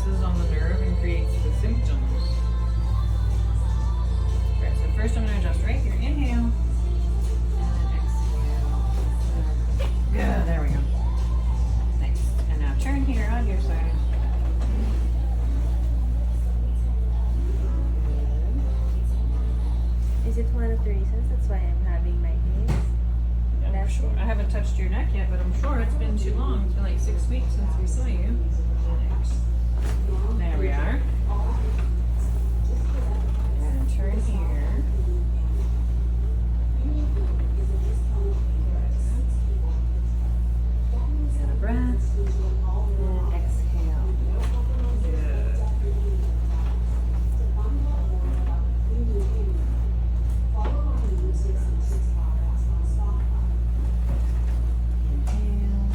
stresses on the nerve and creates the symptoms. Right, so first I'm going to adjust right here. Inhale. And then exhale. Good, there we go. Nice. And now turn here on your side. Is it one of the reasons that's why I'm having migraines? Yeah, I'm sure. I haven't touched your neck yet, but I'm sure it's been too long. It's been like 6 weeks since we saw you. There we are. And turn here. And a breath. And exhale. Good. Inhale.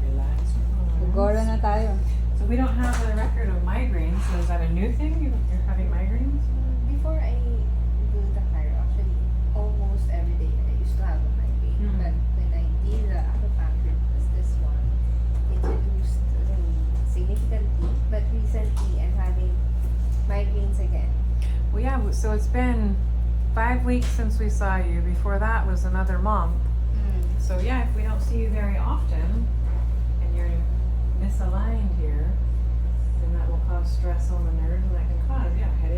Relax your arms. Gora na tayo. So we don't have a record of migraines. So is that a new thing? You're having migraines? Before I do the chiro, actually, almost every day I used to have a migraine. Mhm. But when I did the acupuncture, was this one, it reduced significantly. But recently, I'm having migraines again. Well, yeah. So it's been 5 weeks since we saw you. Before that was another month. So yeah, if we don't see you very often, and you're misaligned here, then that will cause stress on the nerves, and that can cause headaches.